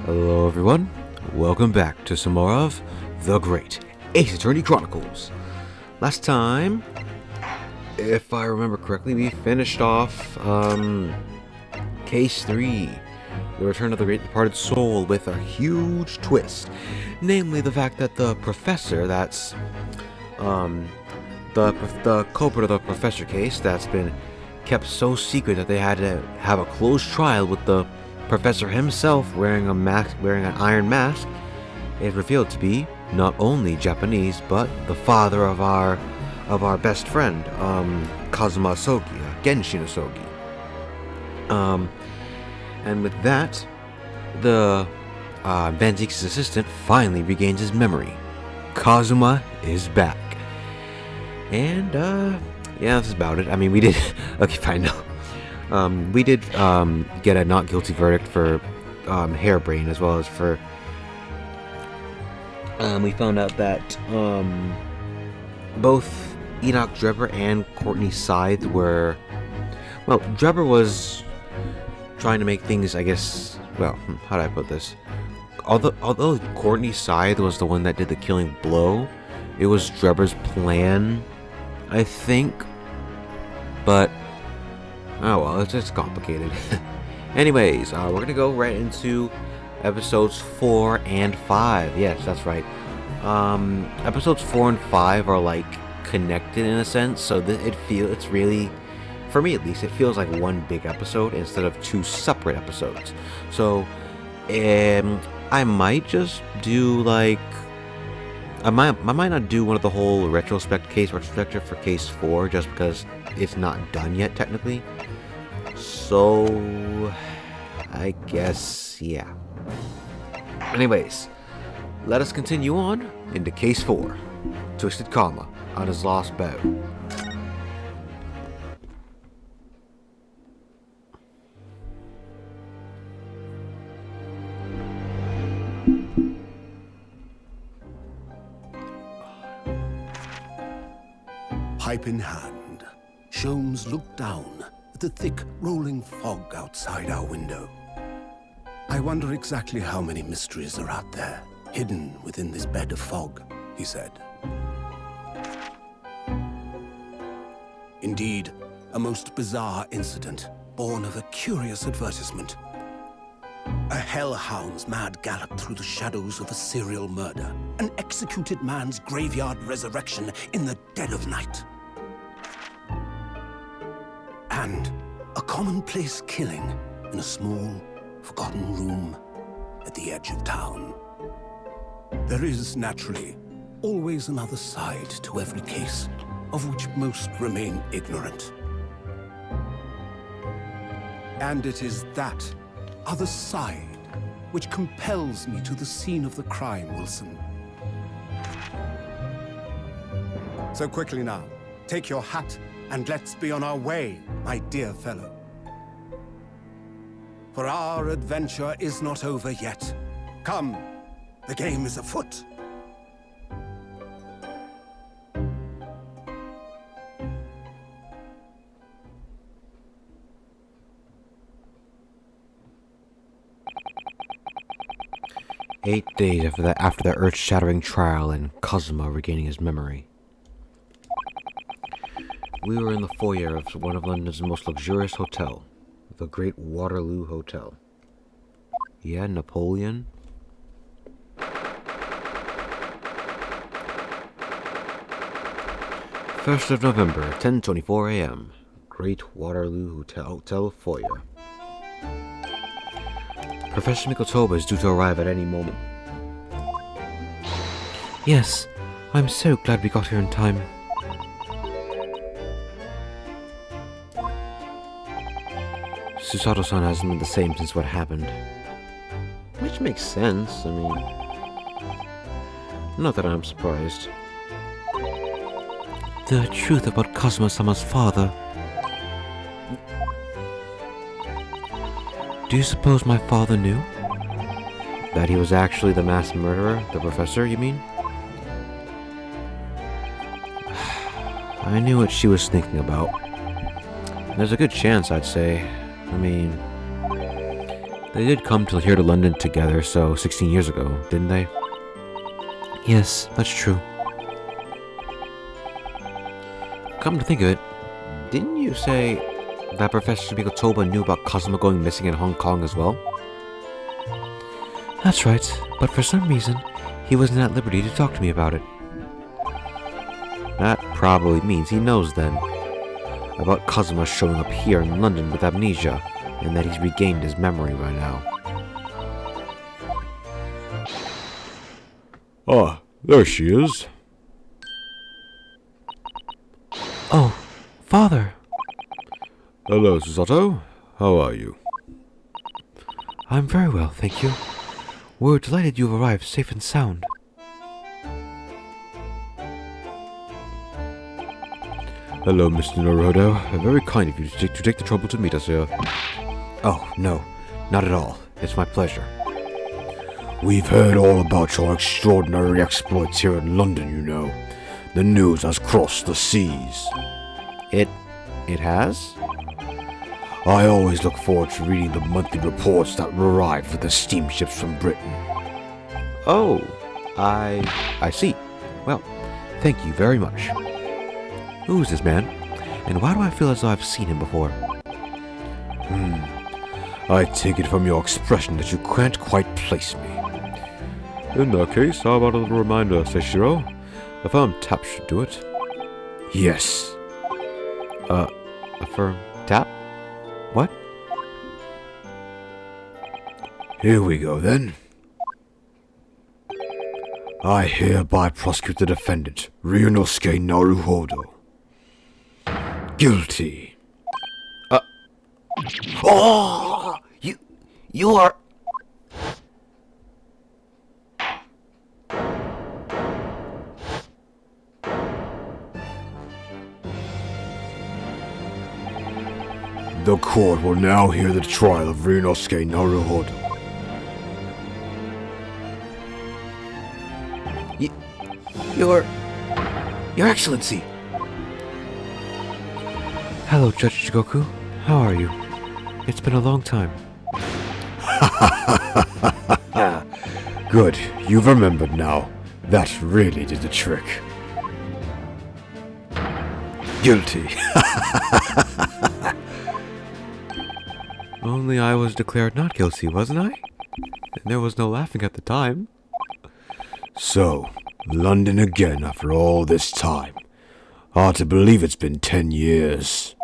Hello everyone, welcome back to some more of The Great Ace Attorney Chronicles. Last time, if I remember correctly, we finished off Case 3, The Return of the Great Departed Soul, with a huge twist. Namely the fact that the professor that's, the culprit of the professor case that's been kept so secret that they had to have a closed trial with the professor himself wearing an iron mask, is revealed to be not only Japanese but the father of our best friend, Kazuma Asogi, Genshin Asogi. And with that, the Van Zeke's assistant finally regains his memory. Kazuma is back, and yeah, that's about it. I mean, we did okay, fine, no. We did get a not guilty verdict for Hairbrain, as well as for we found out that both Enoch Drebber and Courtney Scythe were, well, Drebber was trying to make things, I guess, well, how do I put this? Although Courtney Scythe was the one that did the killing blow, it was Drebber's plan, I think, but oh well, it's just complicated. Anyways, we're gonna go right into episodes 4 and 5. Yes, that's right. Episodes 4 and 5 are like connected in a sense, so it's really, for me at least, it feels like one big episode instead of two separate episodes. So, I might just do like, I might not do one of the whole retrospective for case 4, just because it's not done yet technically. So I guess, yeah. Anyways, let us continue on into case 4, Twisted Karma on his lost bow. Pipe in hand, Sholmes looked down at the thick, rolling fog outside our window. I wonder exactly how many mysteries are out there, hidden within this bed of fog, he said. Indeed, a most bizarre incident, born of a curious advertisement. A hellhound's mad gallop through the shadows of a serial murder, an executed man's graveyard resurrection in the dead of night. And a commonplace killing in a small, forgotten room at the edge of town. There is, naturally, always another side to every case, of which most remain ignorant. And it is that other side which compels me to the scene of the crime, Wilson. So quickly now, take your hat and let's be on our way, my dear fellow. For our adventure is not over yet. Come, the game is afoot. Eight days after the earth-shattering trial and Kazuma regaining his memory. We were in the foyer of one of London's most luxurious hotel, the Great Waterloo Hotel. Yeah, Napoleon. First of November, 10:24 a.m. Great Waterloo Hotel foyer. Professor Mikotoba is due to arrive at any moment. Yes, I'm so glad we got here in time. Susato-san hasn't been the same since what happened. Which makes sense, I mean... Not that I'm surprised. The truth about Kazuma-sama's father. Do you suppose my father knew? That he was actually the mass murderer? The professor, you mean? I knew what she was thinking about. There's a good chance, I'd say. I mean, They did come to here to London together, so 16 years ago, didn't they? Yes, that's true. Come to think of it, didn't you say that Professor Mikotoba knew about Kazuma going missing in Hong Kong as well? That's right, but for some reason, he wasn't at liberty to talk to me about it. That probably means he knows then about Kazuma showing up here in London with amnesia, and that he's regained his memory by now. Ah, there she is. Oh, Father! Hello, Susato. How are you? I'm very well, thank you. We're delighted you've arrived safe and sound. Hello, Mr. Naruhodo. Very kind of you to take the trouble to meet us here. Oh, no, not at all. It's my pleasure. We've heard all about your extraordinary exploits here in London, you know. The news has crossed the seas. It has? I always look forward to reading the monthly reports that arrive with the steamships from Britain. Oh, I see. Well, thank you very much. Who's this man? And why do I feel as though I've seen him before? I take it from your expression that you can't quite place me. In that case, how about a little reminder, Seishiro? A firm tap should do it. Yes. A firm tap? What? Here we go, then. I hereby prosecute the defendant, Ryunosuke Naruhodo. Guilty. Oh! You are... The court will now hear the trial of Ryunosuke Naruhodo. Your Excellency! Hello, Judge Jigoku. How are you? It's been a long time. Good, you've remembered now. That really did the trick. Guilty. Only I was declared not guilty, wasn't I? And there was no laughing at the time. So, London again after all this time. Hard to believe it's been 10 years.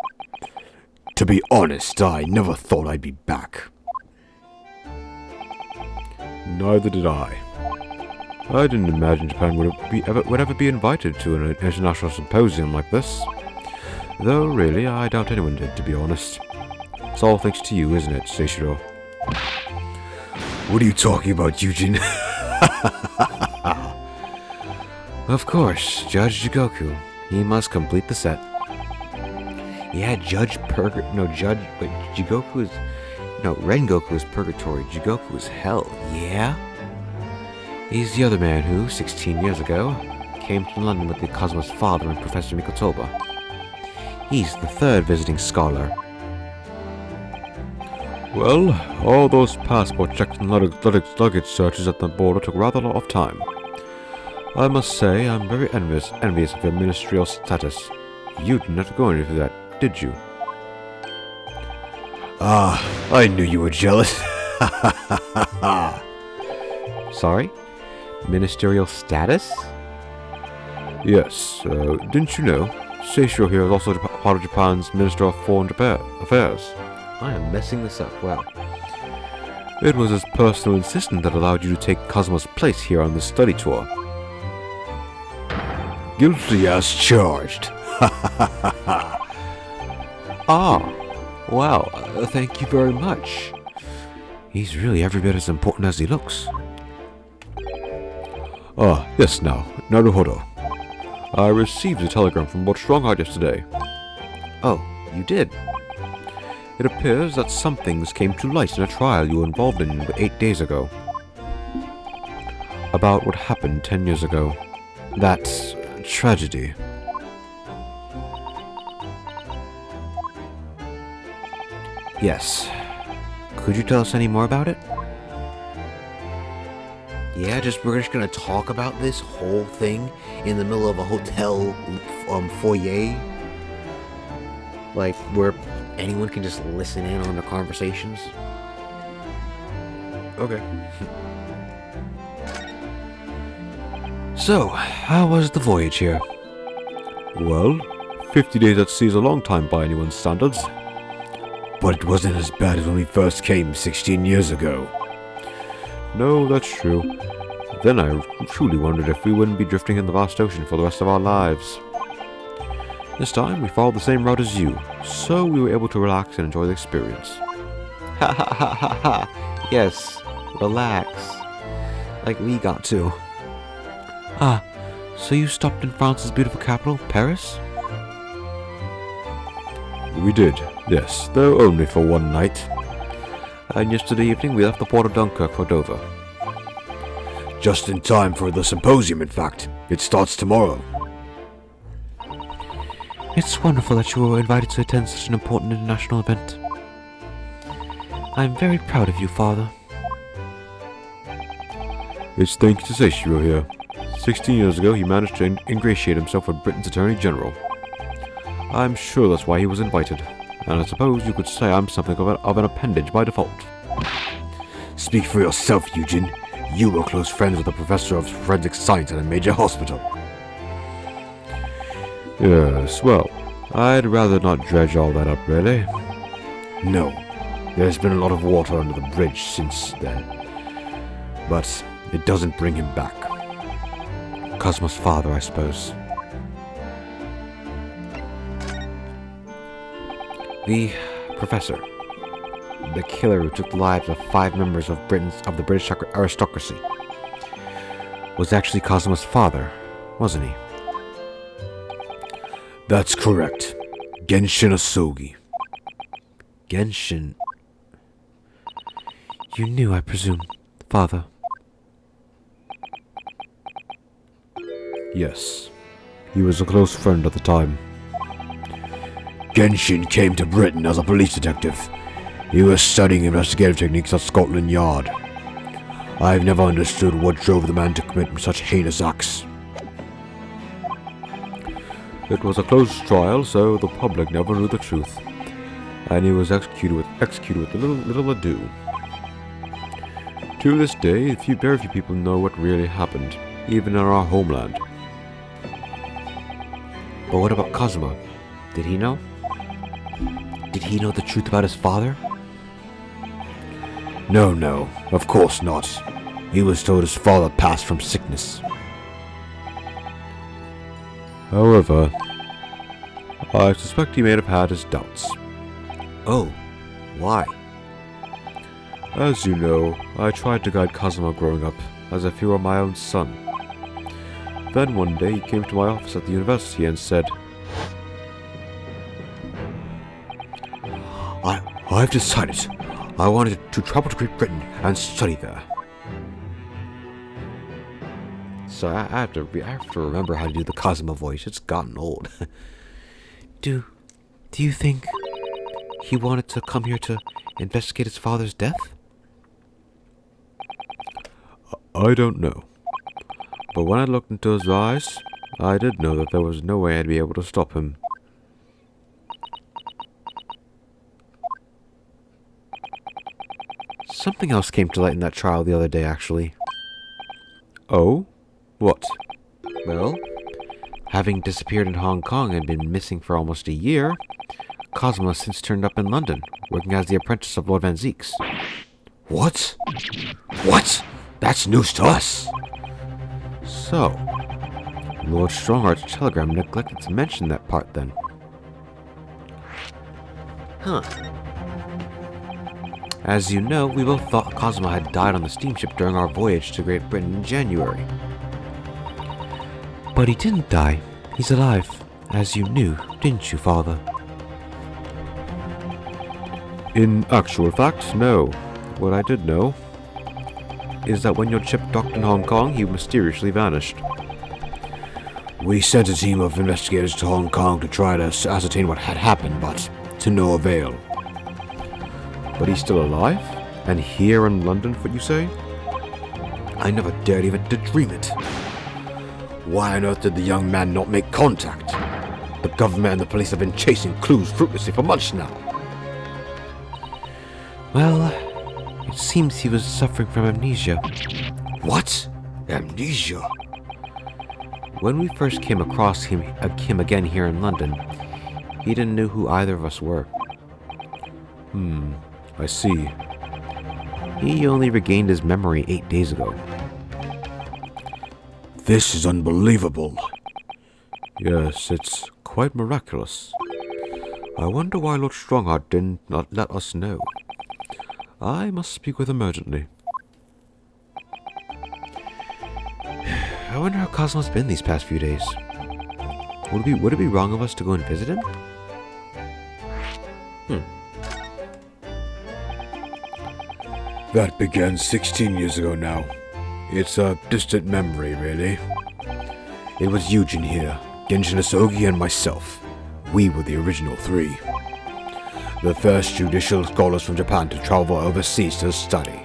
To be honest, I never thought I'd be back. Neither did I. I didn't imagine Japan would ever be invited to an international symposium like this. Though really, I doubt anyone did, to be honest. It's all thanks to you, isn't it, Seishiro? What are you talking about, Eugene? Of course, Judge Jigoku. He must complete the set. Yeah, Jigoku is... No, Rengoku is purgatory, Jigoku is hell, yeah? He's the other man who, 16 years ago, came to London with the Kazuma's father and Professor Mikotoba. He's the third visiting scholar. Well, all those passport checks and luggage searches at the border took rather a lot of time. I must say, I'm very envious of your ministerial status. You didn't have to go into that, did you? Ah, I knew you were jealous. Sorry? Ministerial status? Yes, didn't you know? Seishiro here is also part of Japan's Minister of Foreign Affairs. I am messing this up, wow. It was his personal insistence that allowed you to take Kazuma's place here on this study tour. Guilty as charged. Ah, wow, thank you very much. He's really every bit as important as he looks. Ah, yes now, Naruhodo. I received a telegram from Lord Strongheart yesterday. Oh, you did? It appears that some things came to light in a trial you were involved in 8 days ago. About what happened 10 years ago. That tragedy. Yes. Could you tell us any more about it? Yeah, we're just gonna talk about this whole thing in the middle of a hotel foyer, like where anyone can just listen in on the conversations. Okay. So, how was the voyage here? Well, 50 days at sea is a long time by anyone's standards. But it wasn't as bad as when we first came 16 years ago. No, that's true. Then I truly wondered if we wouldn't be drifting in the vast ocean for the rest of our lives. This time, we followed the same route as you, so we were able to relax and enjoy the experience. Ha ha ha ha ha! Yes, relax. Like we got to. Ah, so you stopped in France's beautiful capital, Paris? We did, yes, though only for one night. And yesterday evening we left the port of Dunkirk for Dover. Just in time for the symposium, in fact. It starts tomorrow. It's wonderful that you were invited to attend such an important international event. I'm very proud of you, Father. It's thanks to Seishiro here. 16 years ago he managed to ingratiate himself with Britain's Attorney General. I'm sure that's why he was invited, and I suppose you could say I'm something of an appendage by default. Speak for yourself, Eugen. You were close friends with a professor of forensic science at a major hospital. Yes, well, I'd rather not dredge all that up, really. No, there's been a lot of water under the bridge since then, but it doesn't bring him back. Cosmo's father, I suppose. The professor, the killer who took the lives of 5 members of the British aristocracy, was actually Cosmo's father, wasn't he? That's correct. Genshin Asogi. Genshin. You knew, I presume, Father. Yes. He was a close friend at the time. Genshin came to Britain as a police detective. He was studying investigative techniques at Scotland Yard. I've never understood what drove the man to commit such heinous acts. It was a close trial, so the public never knew the truth, and he was executed with little ado. To this day, very few people know what really happened, even in our homeland. But what about Cosmo? Did he know? Did he know the truth about his father? No, of course not. He was told his father passed from sickness. However, I suspect he may have had his doubts. Oh, why? As you know, I tried to guide Cosmo growing up, as if he were my own son. Then one day he came to my office at the university and said, I've decided I wanted to travel to Great Britain and study there. So I have to remember how to do the Cosmo voice. It's gotten old. Do you think he wanted to come here to investigate his father's death? I don't know. But when I looked into his eyes, I did know that there was no way I'd be able to stop him. Something else came to light in that trial the other day, actually. Oh? What? Well, having disappeared in Hong Kong and been missing for almost a year, Cosmo has since turned up in London, working as the apprentice of Lord Van Zeeks. What? What? That's news to us! So, Lord Strongart's telegram neglected to mention that part then. Huh. As you know, we both thought Cosmo had died on the steamship during our voyage to Great Britain in January. But he didn't die. He's alive, as you knew, didn't you, Father? In actual fact, no. What I did know is that when your ship docked in Hong Kong, he mysteriously vanished. We sent a team of investigators to Hong Kong to try to ascertain what had happened, but to no avail. But he's still alive? And here in London, what you say? I never dared even to dream it. Why on earth did the young man not make contact? The government and the police have been chasing clues fruitlessly for months now. Well, it seems he was suffering from amnesia. What? Amnesia? When we first came across him again here in London, he didn't know who either of us were. I see. He only regained his memory 8 days ago. This is unbelievable. Yes, it's quite miraculous. I wonder why Lord Strongheart did not let us know. I must speak with him urgently. I wonder how Cosmo's been these past few days. Would it be wrong of us to go and visit him? That began 16 years ago now. It's a distant memory, really. It was Eugen here, Genshin Asogi, and myself. We were the original three. The first judicial scholars from Japan to travel overseas to study.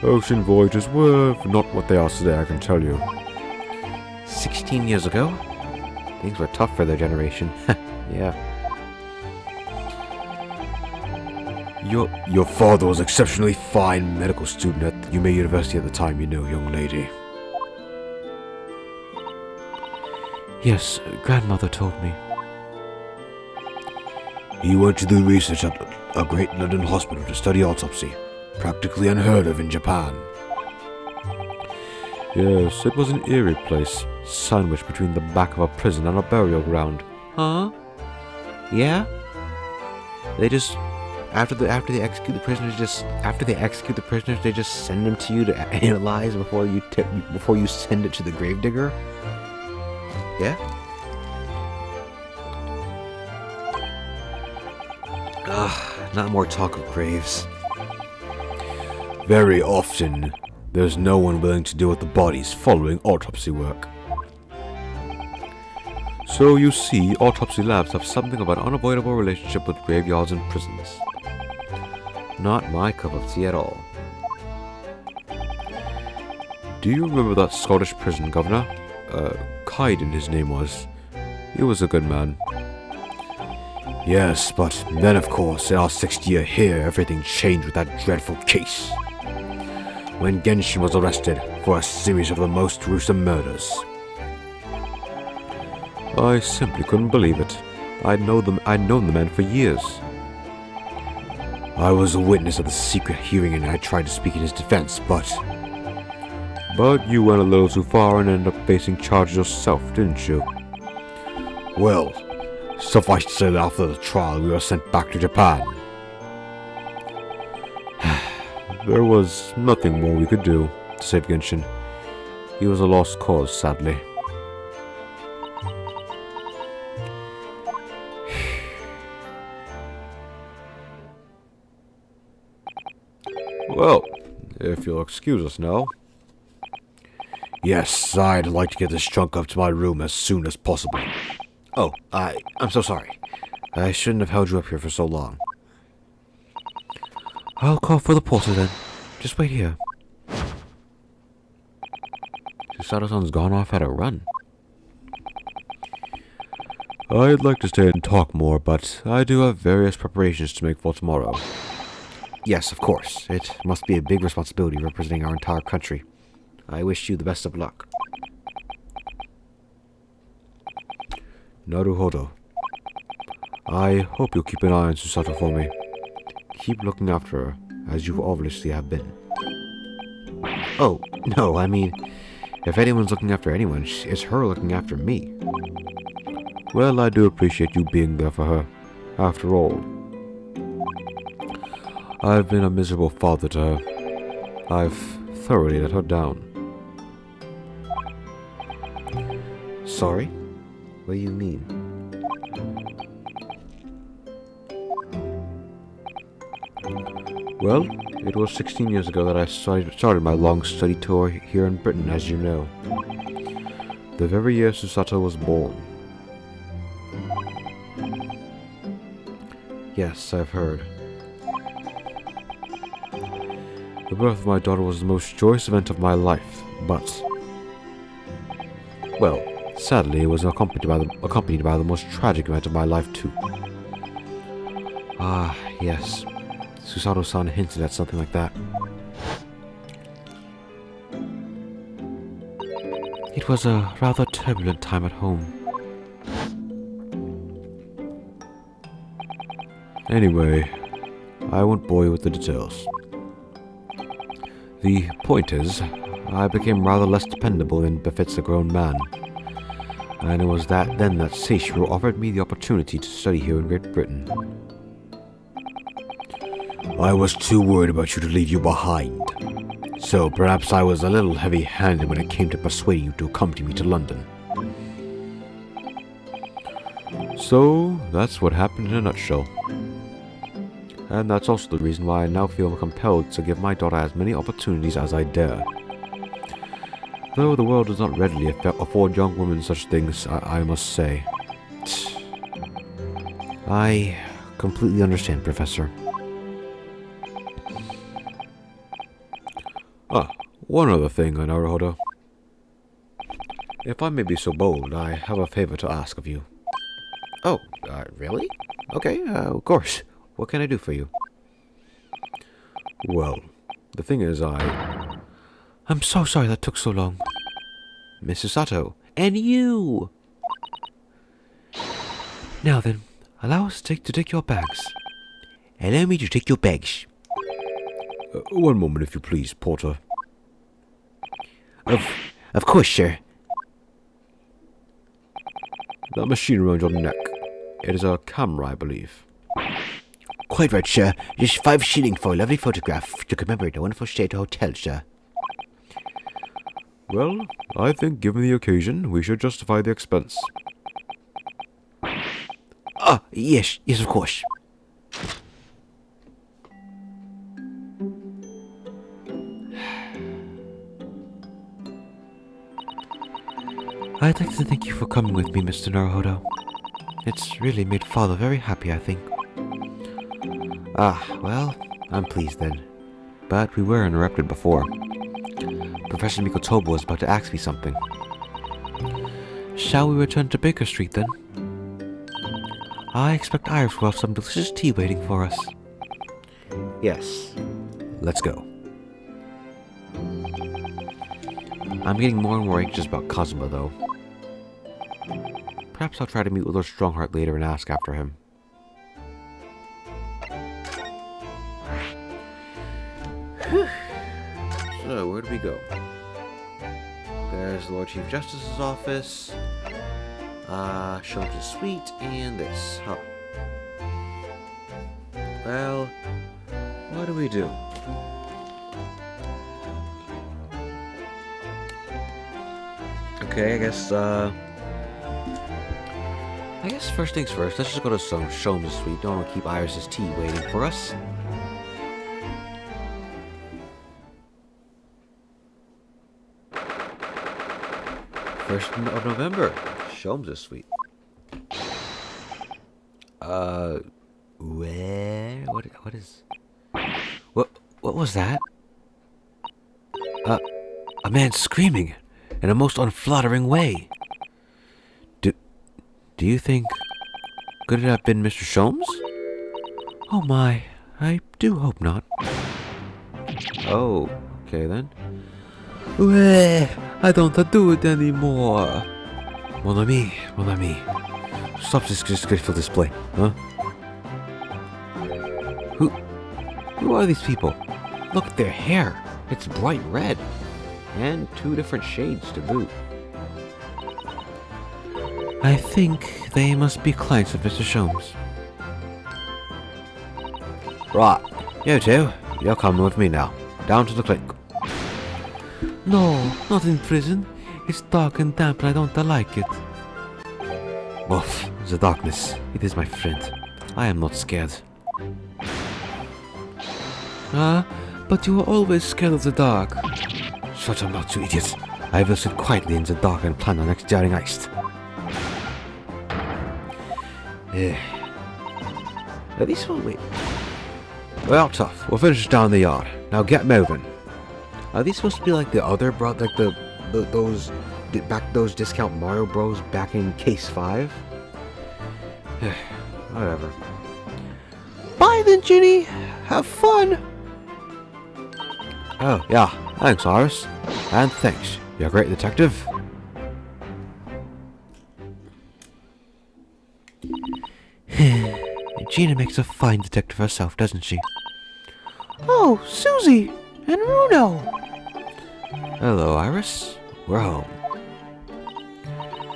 Ocean voyages were not what they are today, I can tell you. 16 years ago? Things were tough for their generation. Yeah. Your father was an exceptionally fine medical student at the Yume University at the time, you know, young lady. Yes, grandmother told me. He went to do research at a great London hospital to study autopsy, practically unheard of in Japan. Yes, it was an eerie place, sandwiched between the back of a prison and a burial ground. Huh? Yeah? They just after they execute the prisoners, they just send them to you to analyze before you send it to the gravedigger. Yeah. Not more talk of graves. Very often, there's no one willing to deal with the bodies following autopsy work. So you see, autopsy labs have something of an unavoidable relationship with graveyards and prisons. Not my cup of tea at all. Do you remember that Scottish prison governor? Kaiden his name was. He was a good man. Yes, but then of course, in our 6th year here, everything changed with that dreadful case. When Genshin was arrested for a series of the most gruesome murders. I simply couldn't believe it. I'd known the man for years. I was a witness of the secret hearing and I tried to speak in his defense, but you went a little too far and ended up facing charges yourself, didn't you? Well, suffice to say that after the trial, we were sent back to Japan. There was nothing more we could do to save Genshin. He was a lost cause, sadly. Well, if you'll excuse us now. Yes, I'd like to get this trunk up to my room as soon as possible. Oh, I'm so sorry. I shouldn't have held you up here for so long. I'll call for the porter then. Just wait here. Susato-san's gone off at a run. I'd like to stay and talk more, but I do have various preparations to make for tomorrow. Yes, of course. It must be a big responsibility representing our entire country. I wish you the best of luck. Naruhodo. I hope you'll keep an eye on Susato for me. Keep looking after her, as you obviously have been. Oh, no, I mean, if anyone's looking after anyone, it's her looking after me. Well, I do appreciate you being there for her. After all, I've been a miserable father to her. I've thoroughly let her down. Sorry? What do you mean? Well, it was 16 years ago that I started my long study tour here in Britain, as you know. The very year Susato was born. Yes, I've heard. The birth of my daughter was the most joyous event of my life, but... well, sadly, it was accompanied by the most tragic event of my life, too. Ah, yes. Susato-san hinted at something like that. It was a rather turbulent time at home. Anyway, I won't bore you with the details. The point is, I became rather less dependable than befits a grown man. And it was then that Seishiro offered me the opportunity to study here in Great Britain. I was too worried about you to leave you behind. So perhaps I was a little heavy-handed when it came to persuading you to accompany me to London. So, that's what happened in a nutshell. And that's also the reason why I now feel compelled to give my daughter as many opportunities as I dare. Though the world does not readily afford young women such things, I must say. I completely understand, Professor. One other thing, Naruhodo. If I may be so bold, I have a favor to ask of you. Oh, really? Okay, of course. What can I do for you? Well, the thing is, I'm so sorry that took so long. Miss Susato, and you! Now then, allow us to take your bags. Allow me to take your bags. One moment, if you please, Porter. Of course, sir. That machine around your neck. It is a camera, I believe. Quite right, sir. Just 5 shilling for a lovely photograph to commemorate a wonderful stay at a hotel, sir. Well, I think given the occasion, we should justify the expense. Ah, yes, of course. I'd like to thank you for coming with me, Mr. Naruhodo. It's really made Father very happy, I think. Well, I'm pleased then. But we were interrupted before. Professor Mikotobo was about to ask me something. Shall we return to Baker Street then? I expect Iris will have some delicious tea waiting for us. Yes. Let's go. I'm getting more and more anxious about Kazuma, though. Perhaps I'll try to meet with Lord Strongheart later and ask after him. So, where do we go? There's the Lord Chief Justice's office. Shelter's suite, and this. Huh. Well, what do we do? Okay, I guess first things first, let's just go to Sholmes' suite. Don't want to keep Iris's tea waiting for us. First of November, Sholmes' suite. Where? What is... What was that? A man screaming in a most unflattering way. Do you think... Could it have been Mr. Sholmes? Oh my, I do hope not. Oh, okay then. I don't do it anymore. Mon ami. Stop this disgraceful display, huh? Who are these people? Look at their hair. It's bright red. And 2 different shades to boot. I think they must be clients of Mr. Sholmes. Right, you two, you're coming with me now. Down to the clinic. No, not in prison. It's dark and damp and I don't like it. Wolf, the darkness. It is my friend. I am not scared. But you are always scared of the dark. Shut your mouth, you idiot. I will sit quietly in the dark and plan our next daring heist. At least we'll wait. Well, tough. We'll finish down the yard. Now get moving. Are these supposed to be like the other like those discount Mario Bros back in Case 5? Whatever. Bye then, Ginny. Have fun. Oh, yeah. Thanks, Iris. And thanks. You're a great detective. Gina makes a fine detective herself, doesn't she? Oh, Susie and Bruno. Hello, Iris. We're home.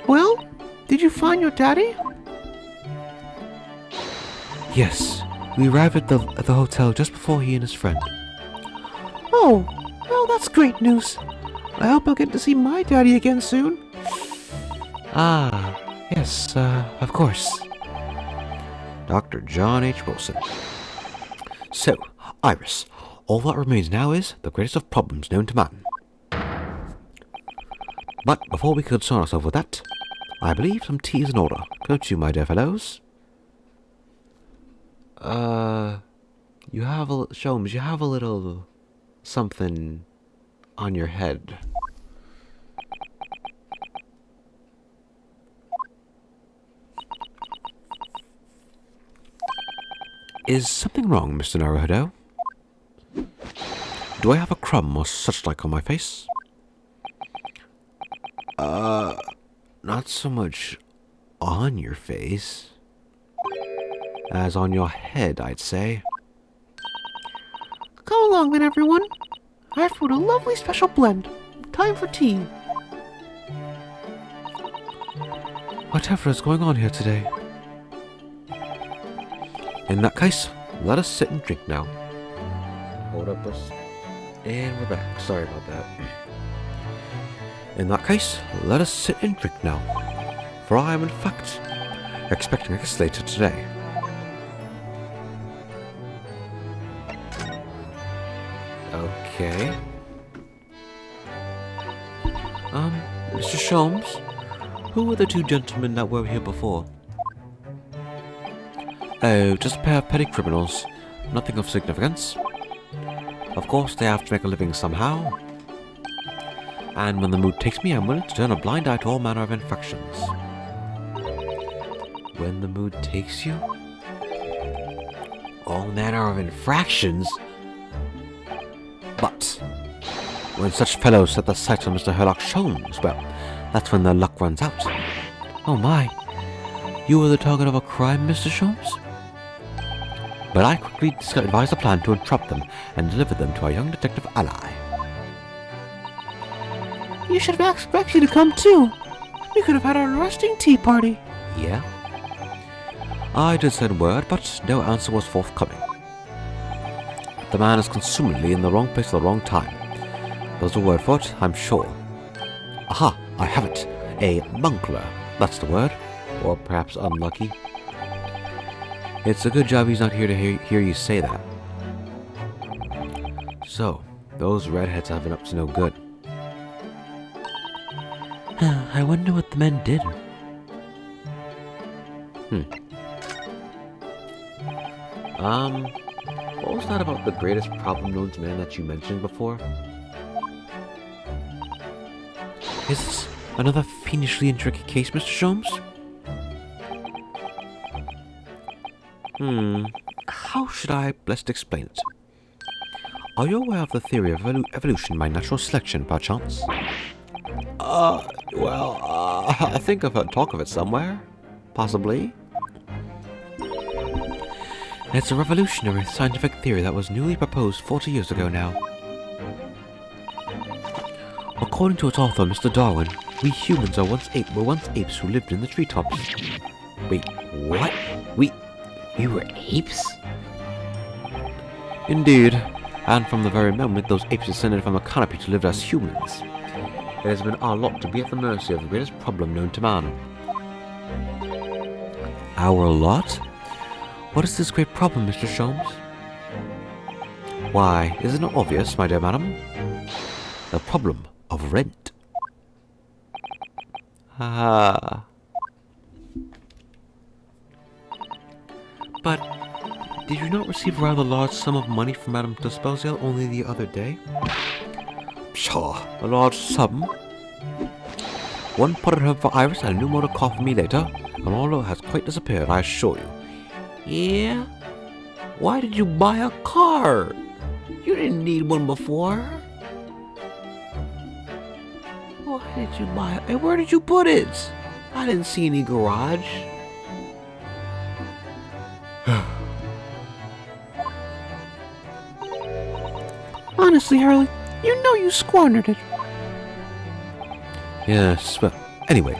Well, did you find your daddy? Yes, we arrived at the hotel just before he and his friend. Oh, well, that's great news. I hope I'll get to see my daddy again soon. Ah, yes, of course. Dr. John H. Wilson. So, Iris, all that remains now is the greatest of problems known to man. But before we concern ourselves with that, I believe some tea is in order, don't you, my dear fellows? You have Sholmes, you have a little something on your head. Is something wrong, Mr. Naruhodo? Do I have a crumb or such like on my face? Not so much on your face as on your head, I'd say. Come along then, everyone. I've brewed a lovely special blend. Time for tea. Whatever is going on here today? In that case, let us sit and drink now. Hold up us. And we're back. Sorry about that. In that case, let us sit and drink now. For I am in fact expecting a guest later today. Okay. Mr. Sholmes, who were the two gentlemen that were here before? Oh, just a pair of petty criminals. Nothing of significance. Of course, they have to make a living somehow. And when the mood takes me, I'm willing to turn a blind eye to all manner of infractions. When the mood takes you? All manner of infractions? But when such fellows set their sights on Mr. Herlock Sholmes, well, that's when their luck runs out. Oh my, you were the target of a crime, Mr. Sholmes? But I quickly devised a plan to entrap them and deliver them to our young detective ally. You should have asked Rexy to come too. We could have had an arresting tea party. Yeah? I did send word, but no answer was forthcoming. The man is consumedly in the wrong place at the wrong time. There's a word for it, I'm sure. Aha, I have it. A bunkler, that's the word. Or perhaps unlucky. It's a good job he's not here to hear you say that. So, those redheads have been up to no good. I wonder what the men did. What was that about the greatest problem known to man that you mentioned before? Is this another fiendishly intricate case, Mr. Sholmes? How should I best explain it? Are you aware of the theory of evolution by natural selection, perchance? I think I've heard talk of it somewhere. Possibly. It's a revolutionary scientific theory that was newly proposed 40 years ago now. According to its author, Mr. Darwin, we humans were once apes who lived in the treetops. Wait, what? We were apes? Indeed, and from the very moment those apes descended from a canopy to live as humans, it has been our lot to be at the mercy of the greatest problem known to man. Our lot? What is this great problem, Mr. Sholmes? Why, isn't it obvious, my dear madam? The problem of rent. Ah. But Did you not receive a rather large sum of money from Madame Despensiel only the other day? Pshaw, a large sum? One pot at home for Iris and a new motor car for me later, and all has quite disappeared, I assure you. Yeah? Why did you buy a car? You didn't need one before. Why did you buy it? And where did you put it? I didn't see any garage. Honestly, Harley, you know you squandered it. Yes, well, anyway,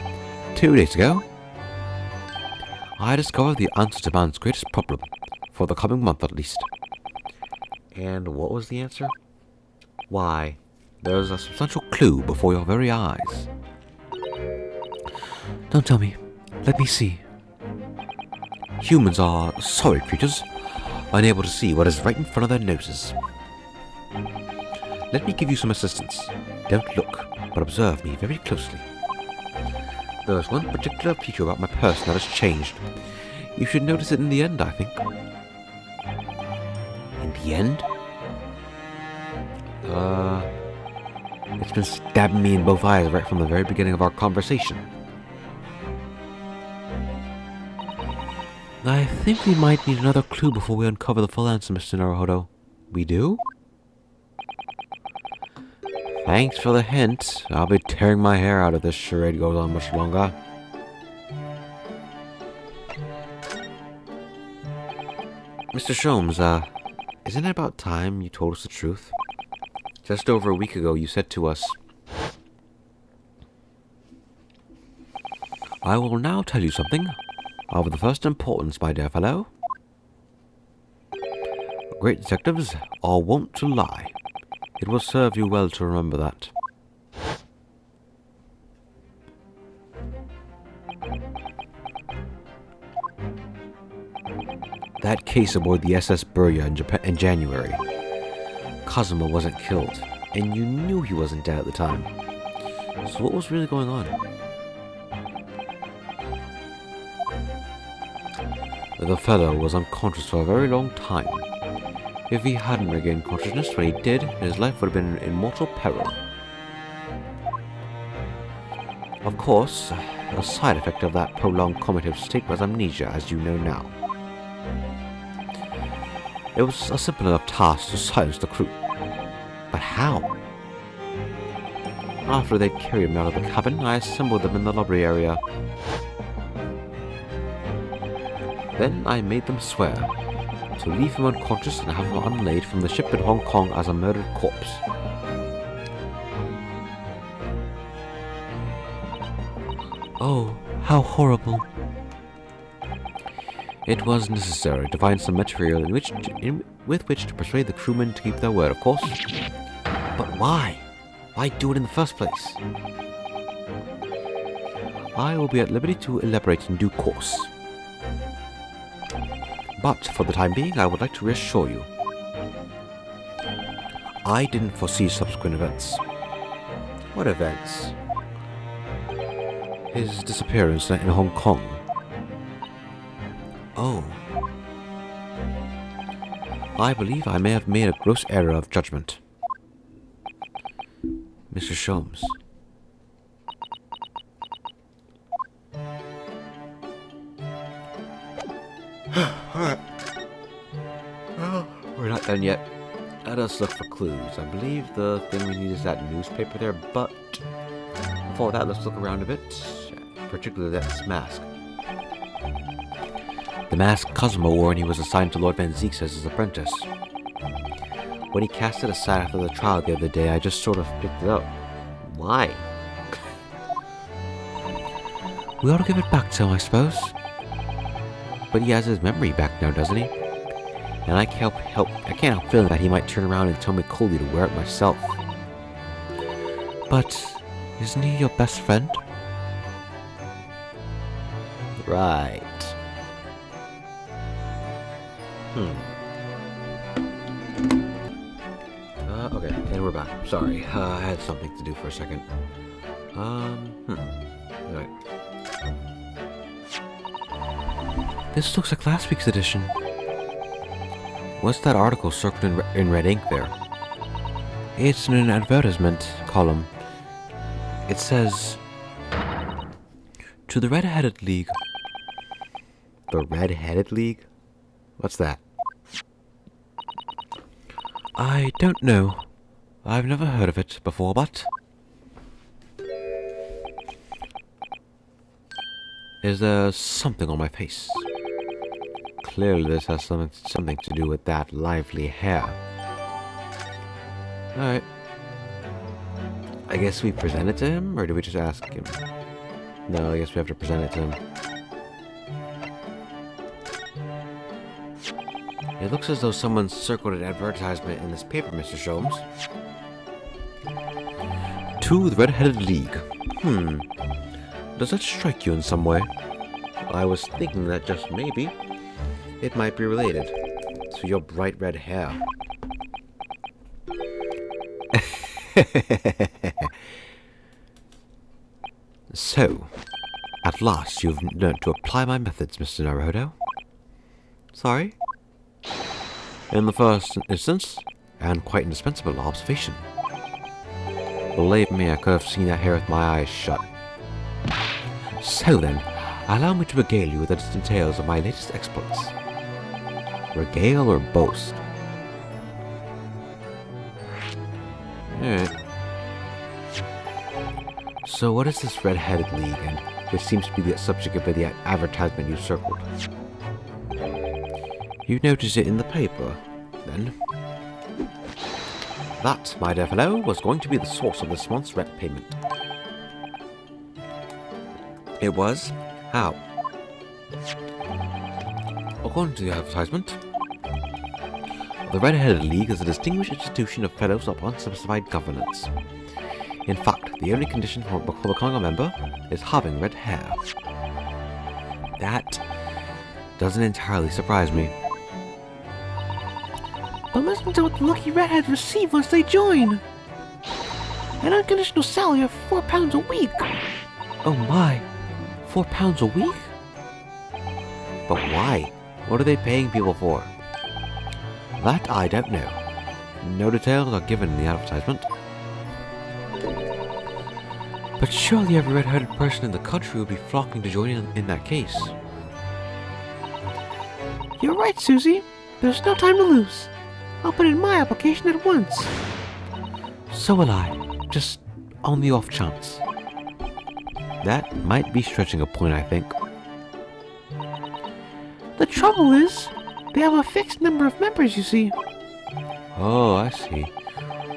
2 days ago, I discovered the answer to man's greatest problem, for the coming month at least. And what was the answer? Why, there's a substantial clue before your very eyes. Don't tell me. Let me see. Humans are sorry creatures, unable to see what is right in front of their noses. Let me give you some assistance. Don't look, but observe me very closely. There is one particular feature about my person that has changed. You should notice it in the end, I think. In the end? It's been stabbing me in both eyes right from the very beginning of our conversation. I think we might need another clue before we uncover the full answer, Mr. Naruhodo. We do? Thanks for the hint. I'll be tearing my hair out if this charade goes on much longer. Mr. Sholmes, isn't it about time you told us the truth? Just over a week ago, you said to us, I will now tell you something of the first importance, my dear fellow. Great detectives are wont to lie. It will serve you well to remember that. That case aboard the SS Burya in January. Kazuma wasn't killed, and you knew he wasn't dead at the time. So what was really going on? The fellow was unconscious for a very long time. If he hadn't regained consciousness when he did, his life would have been in mortal peril. Of course, a side effect of that prolonged comatose state was amnesia, as you know now. It was a simple enough task to silence the crew. But how? After they'd carried him out of the cabin, I assembled them in the lobby area. Then I made them swear to leave him unconscious and have him unlaid from the ship in Hong Kong as a murdered corpse. Oh, how horrible. It was necessary to find some material with which to persuade the crewmen to keep their word, of course. But why? Why do it in the first place? I will be at liberty to elaborate in due course. But for the time being, I would like to reassure you. I didn't foresee subsequent events. What events? His disappearance in Hong Kong. Oh. I believe I may have made a gross error of judgment. Mr. Sholmes. Alright. Well, we're not done yet. Let us look for clues. I believe the thing we need is that newspaper there, but before that, let's look around a bit. Particularly that mask. The mask Cosmo wore when he was assigned to Lord Van Zieks as his apprentice. When he cast it aside after the trial the other day, I just sort of picked it up. Why? We ought to give it back to him, I suppose. But he has his memory back now, doesn't he? And I can't help feeling that he might turn around and tell me coldly to wear it myself. But isn't he your best friend? Right. Okay, and we're back. Sorry, I had something to do for a second. Right. This looks like last week's edition. What's that article circled in red ink there? It's in an advertisement column. It says, "To the Red-Headed League." The Red-Headed League? What's that? I don't know. I've never heard of it before, but... Is there something on my face? Clearly this has something to do with that lively hair. Alright. I guess we present it to him, or do we just ask him? No, I guess we have to present it to him. It looks as though someone circled an advertisement in this paper, Mr. Sholmes. To the Red-Headed League. Does that strike you in some way? I was thinking that just maybe it might be related to your bright red hair. So, at last you've learnt to apply my methods, Mr. Naruto. Sorry? In the first instance, and quite indispensable observation. Believe me, I could have seen that hair with my eyes shut. So then, allow me to regale you with the details of my latest exploits. Regale or boast? Alright. So what is this Red-Headed League, and which seems to be the subject of the advertisement you circled? You noticed it in the paper, then? That, my dear fellow, was going to be the source of this month's rent payment. It was? How? According to the advertisement, the Red-Headed League is a distinguished institution of fellows of unspecified governance. In fact, the only condition for becoming a member is having red hair. That doesn't entirely surprise me. But listen to what the lucky redheads receive once they join. An unconditional salary of £4 a week. Oh my, £4 a week? But why? What are they paying people for? That I don't know. No details are given in the advertisement. But surely every red-headed person in the country would be flocking to join in that case. You're right, Susie. There's no time to lose. I'll put in my application at once. So will I, just on the off chance. That might be stretching a point, I think. The trouble is, they have a fixed number of members, you see. Oh, I see.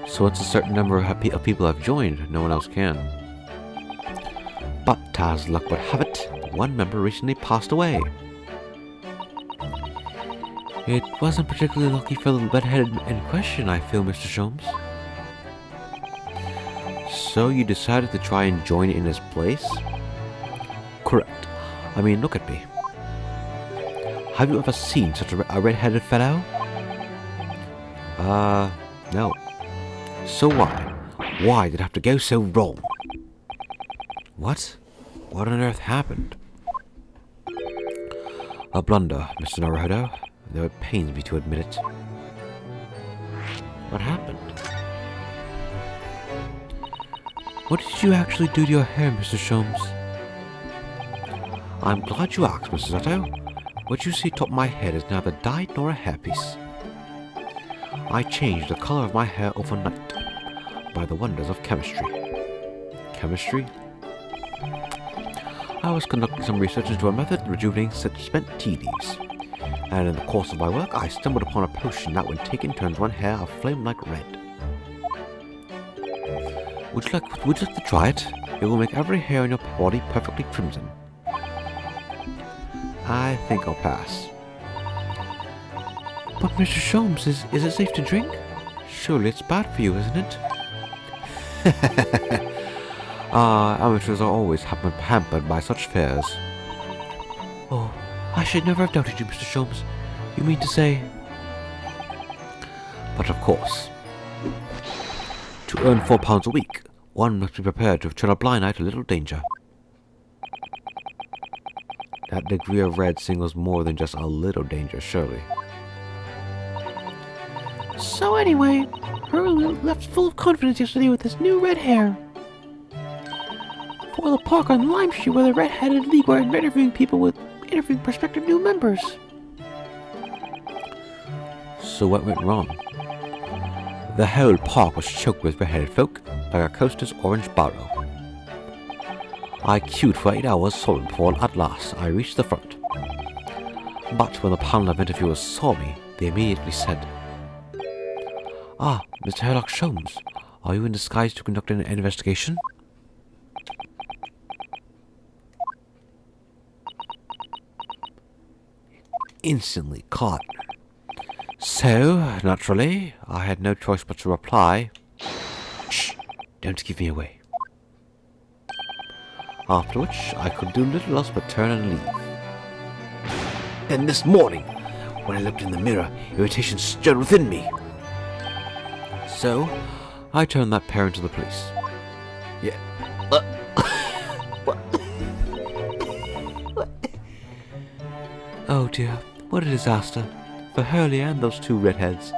So once a certain number of people have joined, no one else can. But as luck would have it, one member recently passed away. It wasn't particularly lucky for the redheaded in question, I feel, Mr. Sholmes. So you decided to try and join in his place? Correct. I mean, look at me. Have you ever seen such a red-headed fellow? No. So why did it have to go so wrong? What? What on earth happened? A blunder, Mr. Naruto, though it pains me to admit it. What happened? What did you actually do to your hair, Mr. Sholmes? I'm glad you asked, Mr. Zato. What you see atop my head is neither dyed nor a hairpiece. I changed the color of my hair overnight by the wonders of chemistry. Chemistry? I was conducting some research into a method of rejuvenating such spent tea leaves, and in the course of my work I stumbled upon a potion that when taken turns one hair a flame like red. Would you like to try it? It will make every hair on your body perfectly crimson. I think I'll pass. But Mr. Sholmes, is it safe to drink? Surely it's bad for you, isn't it? Amateurs are always hampered by such fares. Oh, I should never have doubted you, Mr. Sholmes. You mean to say... But of course, to earn £4 a week, one must be prepared to turn a blind eye to little danger. That degree of red signals more than just a little danger, surely. So anyway, Hurley left full of confidence yesterday with his new red hair. For the park on Lime Street where the red-headed league were interviewing prospective new members. So what went wrong? The whole park was choked with red-headed folk, like a coaster's orange barrow. I queued for 8 hours solid before at last I reached the front. But when the panel of interviewers saw me, they immediately said, "Ah, Mr. Sherlock Holmes, are you in disguise to conduct an investigation?" Instantly caught. So, naturally, I had no choice but to reply, "Shh, don't give me away." After which, I could do little else but turn and leave. And this morning, when I looked in the mirror, irritation stirred within me. So, I turned that pair into the police. Yeah. What? Oh dear, what a disaster. For Hurley and those two redheads.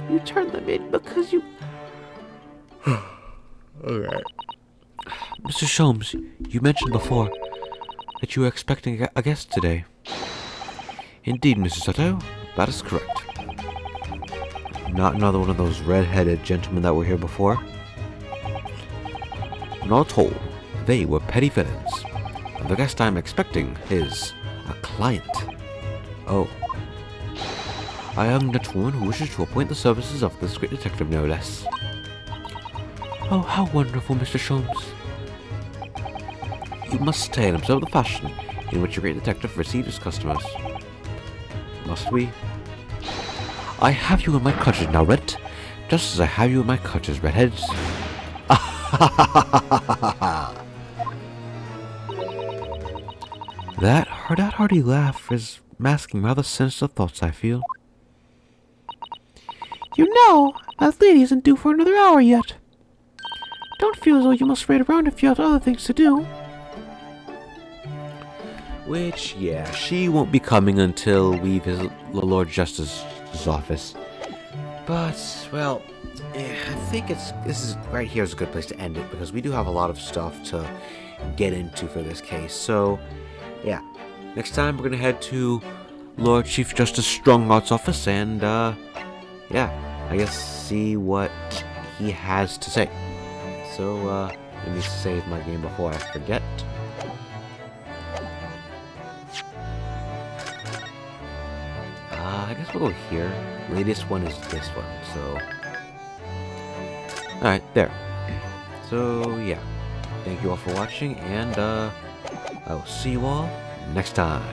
You turned them in because you... Alright. Mr. Sholmes, you mentioned before that you were expecting a guest today. Indeed, Mrs. Sutto, that is correct. Not another one of those red-headed gentlemen that were here before. Not at all. They were petty villains. And the guest I'm expecting is a client. Oh. A young gentleman who wishes to appoint the services of this great detective, no less. Oh, how wonderful, Mr. Sholmes. You must stay and observe the fashion in which a great detective receives his customers. Must we? I have you in my clutches now, Red, just as I have you in my clutches, redheads. That hearty laugh is masking rather sinister thoughts, I feel. You know, that lady isn't due for another hour yet. Don't feel as though you must wait around if you have other things to do. Which, yeah, she won't be coming until we visit the Lord Justice's office. But, well, I think this is right here is a good place to end it because we do have a lot of stuff to get into for this case. So, yeah, next time we're gonna head to Lord Chief Justice Strongart's office and, yeah, I guess see what he has to say. So, let me save my game before I forget. I guess we'll go here. Latest one is this one, so... Alright, there. So, yeah. Thank you all for watching, and, I will see you all next time.